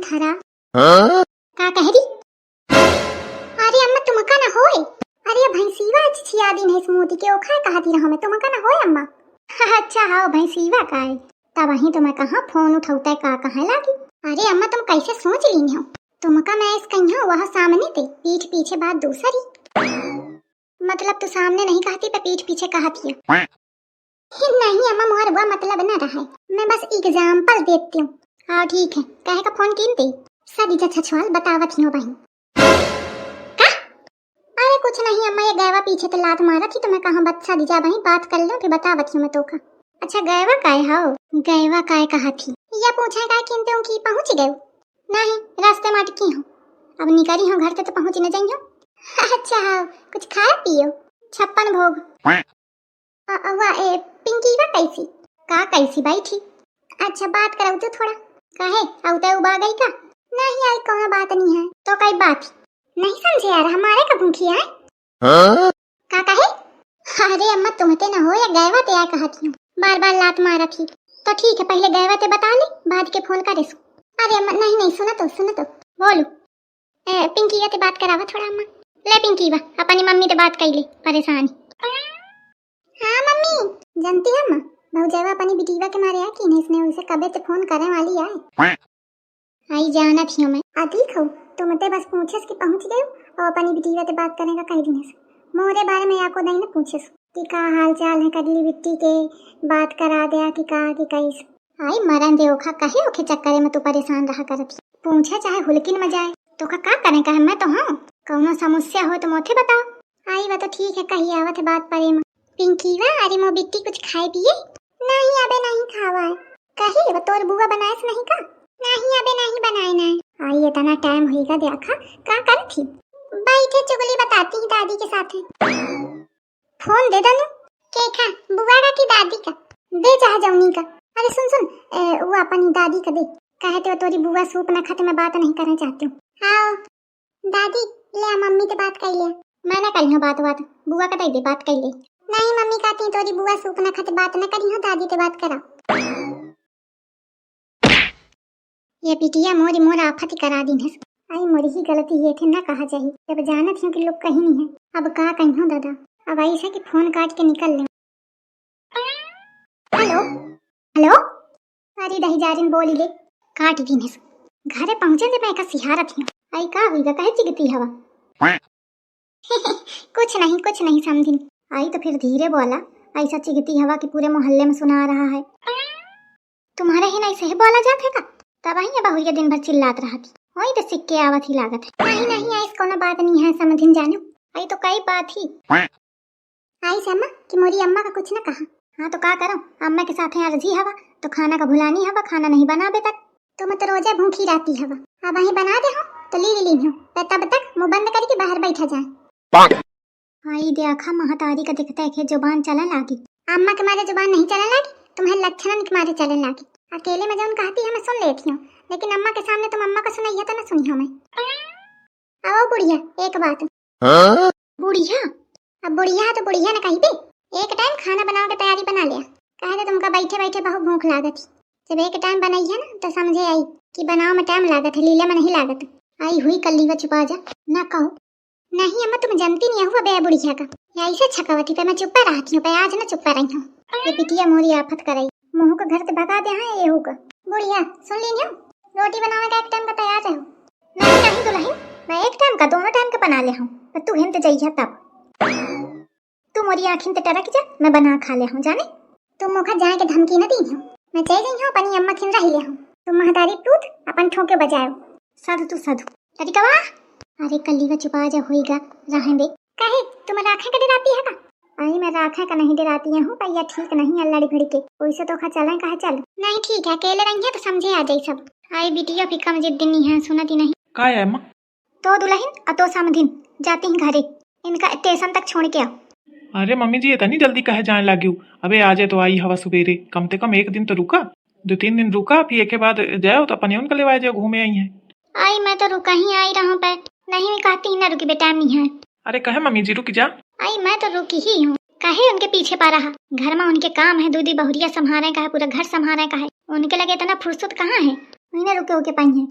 थरा का कहरी। अरे अम्मा तुमका ना होए। अरे भैंसीवा छिया दिन है स्मूती के ओखा कहती रहा मैं तुमका ना होए अम्मा। अच्छा हां भैंसीवा का है तब वही तो मैं कहां फोन उठाउता का कहां लागी। अरे अम्मा तुम कैसे सोच ली हो तुमका मैं इस कहियो वह सामने थे पीठ पीछे बात दूसरी। मतलब तू सामने नहीं कहती पर पीठ पीछे कहती है। नहीं अम्मा मोहर वो मतलब ना रहा है मैं बस एग्जांपल देती हूँ। हाँ ठीक है कहे का फोन कीनते सदी जा छछवाल बतावत ही हो बहन। अरे कुछ नहीं अम्मा ये गैवा पीछे तो लात मारा थी तो मैं कहा बच्चा दीजा बहन बात कर लो फिर बतावत हूँ मैं तो का। अच्छा गैवा काय हाओ गैवा काय कहा थी या पूछा काय कीनते हूँ कि पहुँच गए नहीं रास्ते में अटकी हूँ अब निकली हूँ घर से तो पहुँच न जाइयो। अच्छा हाँ कुछ खाए पियो 56 भोग। वाह पिंकी वा कैसी का कैसी बैठी। अच्छा बात कराऊ तो थोड़ा काहे औते उबा गई का नहीं आई कोनो बात नहीं है तो कई बात नहीं समझे यार हमारे का भूखी है का कहे। अरे अम्मा तुमते ना हो या गैवा ते आ कहती हूँ बार बार लात मारा थी तो ठीक है पहले गैवा ते बता ले बाद के फोन करे। अरे अम्मा नहीं नहीं सुनो तो बोलो पिंकी ते बात करावा थोड़ा अम्मा ले पिंकी वा अपनी मम्मी ते बात कर ले परेशान। हाँ मम्मी जानती है अम्मा बहुजेवा अपनी बिटीवा के मारे कि नहीं इसने उसे कबे ते फोन करे वाली है आई जाना थी मैं आती खो तो मते बस पूछे कि पहुंच गए और अपनी बिटीवा ते बात करेगा कई दिन से मोरे बारे में आपको नहीं ना पूछे कि का हाल चाल है कदली बिट्टी के बात करा दिया कि का कि कैस आई मरन दे ओखा कहे ओखे चक्कर में तू परेशान रहा करत पूछे चाहे हुलकिन में जाए तो का करे कहे मैं तो हां कौनो समस्या हो तो मोथे बताओ। आई वो तो ठीक है कही आवत है बात परे में पिंकी वा अरे मो बिट्टी कुछ खाए पिए नहीं अबे नहीं खावा है कही वो तोर बुआ बनाए से नहीं का नहीं अबे नहीं बनाए ना आई इतना टाइम होएगा देखा का कर थी बैठे चुगली बताती है दादी के साथ फोन दे दनु के खा बुआ का की दादी का दे चाहे जौनी का। अरे सुन वो अपनी दादी का दे कहते हो तोरी बुआ सूप ना खाते मैं बात नहीं करना चाहती हूँ। हाँ दादी ले मम्मी से बात कर ले मैं ना करी हूँ बात बुआ का दे बात कर ले नहीं मम्मी कहती तोरी बुआ सूप ना खाते बात न करी हो दादी से बात करा। ये पिटिया मोर आफत करा दी है आई मोरी ही गलती ये थे ना कहा चाहिए जब जाना थी कि लोग कहीं नहीं है अब का कहीं हो दादा अब ऐसा कि फोन काट के निकल ले। हेलो हेलो अरे दही जारिन बोली ले काट दी है घरे पहुंचे से मैं का सिहारा थी आई का हुई कहे चिगती हवा कुछ नहीं समझी आई तो फिर धीरे बोला ऐसा चिगती हवा की पूरे मोहल्ले में सुना रहा है तुम्हारे ही नहीं सही बोला जाते का तब आई बहुरिया दिन भर चिल्लात रहा थी वही तो सिक्के आवत ही लागत है नहीं आई कोनो बात नहीं है समझिन जानू आई तो कई बात ही आई समा कि मोरी अम्मा का कुछ न कहा। हाँ तो का करो अम्मा के साथ है अर्जी हवा तो खाना का भुलानी हवा खाना नहीं बनाबे तक तुम तो रोजा भूखी रहती हवा अब वही बना दे हो तो ली हो तब तक मुंह बंद करके बाहर बैठा जाए। आई देखा महतारी का दिखता है कि जुबान चलन लागी अम्मा के मारे जुबान नहीं चलन लागी तुम्हें लक्षण के मारे चलन लागी अकेले में जो कहती है मैं सुन लेती हूँ लेकिन अम्मा के सामने तुम अम्मा का सुनाई तो ना सुनी हो मैं। आओ बुढ़िया एक बात बुढ़िया अब बुढ़िया तो बुढ़िया ना कहीं पे एक टाइम खाना बनाओ के तैयारी बना लिया कहे तो तुमका बैठे बैठे बहुत भूख लागत जब एक टाइम बनाई है ना तो समझे आई कि बनाओ में टाइम लागत है लीला में नहीं लागत आई हुई कल लीवा छुपा जा ना कहो नहीं अम्मा तुम जानती नहीं हुआ बे बुढ़िया का या ऐसे छकावती पे मैं चुप्पा रहती हूँ पे आज ना चुप्पा रही हूँ ये पिटिया मोरी आफत कराई मुंह को घर से भगा दे हाँ ये होगा बुढ़िया सुन ली नहीं रोटी बनाने का एक टाइम का तैयार रहो नहीं दुल्हन मैं एक टाइम का दोनों टाइम का बना ले हूँ तू हिंद जाइए तब तू मोरी आँखिन ते टरक जा मैं बना खा ले हूँ जाने तुम मुखा जाए के धमकी न दी हूँ मैं चल गई हूँ अपनी अम्मा खिन रही ले हूँ तुम महतारी पूत अपन ठोके बजाओ साधु तू साधु तरीका अरे कल्ली का छुपा जा होएगा रहें दे कहे तुम राखे का डराती है का आई मैं राखे का नहीं डराती हूँ भैया ठीक नहीं है लड़ी घड़ी के कोई से तो खा चलें कहा चल नहीं ठीक है अकेले रही है तो समझे आ जाए सब आई बिटिया भी कम जिद नहीं है सुनती नहीं का है अम्मा तो दुल्हन अतो समधिन जाती हैं घरे इनका स्टेशन तक छोड़ के आओ। अरे मम्मी जी इतनी जल्दी कहे जाने लगी हूँ अबे आज तो आई हवा सुबेरे कम से कम एक दिन तो रुका 2-3 दिन रुका फिर एक के बाद जाओ तो अपने उनका लेवाए जाओ घूमे आई है। आई मैं तो रुका ही आई रहा पे नहीं मैं कहती ही ना रुकी बेटा नहीं है। अरे कहे मम्मी जी रुक जा आई मैं तो रुकी ही हूँ कहे उनके पीछे पा रहा घर में उनके काम है दूधी बहुरिया संभाले का है पूरा घर संभाले का है उनके लगे इतना फुर्सत कहाँ है नहीं रुके होके पाई है।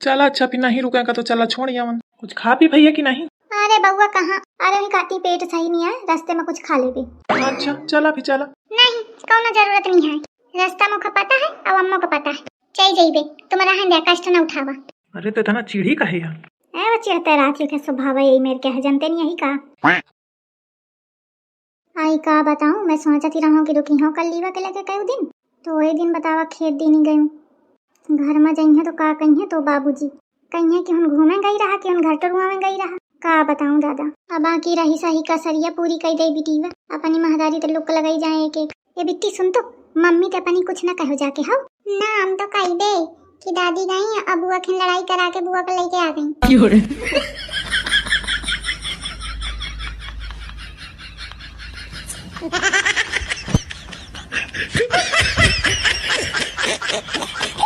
चला अच्छा फिर नहीं रुकेगा तो चला छोड़ यावन कुछ खा पी भैया कि नहीं। अरे बउआ कहाँ, अरे ही काती पेट सही नहीं है, रास्ते में कुछ खा लेबे। अच्छा चला फिर चला। नहीं कौनो जरूरत नहीं है, रास्ता मुझे पता है और अम्मो को पता है। चल जाइबे, तुम्हारा हंदे कष्ट न उठावा। अरे तो इतना चिड़ी कहे यार। ए वो चिढ़ते रात लिखे स्वभाव है यही मेरे के है, जानते नहीं यही का। आई का बताऊं, मैं सोचती रहूं कि रुकी हो कल लीवा के लगे कई दिन, तो वही दिन बतावा खेत दी नहीं गई। घर में जाइए तो का कहिए तो बाबूजी कहिए कि हम घूमे गई रहा कि हम घर टरुआ में गई रहा। का बताऊं दादा, अब बाकी रही सही का सरिया पूरी कई दे बिटीवा, अपनी महदारी तो लुक लगाई जाए एक एक। ये बिट्टी सुन तो, मम्मी तो अपनी कुछ ना कहो जाके हो ना, हम तो कही दे कि दादी गई अब बुआ खिन लड़ाई करा के बुआ को लेके आ गई।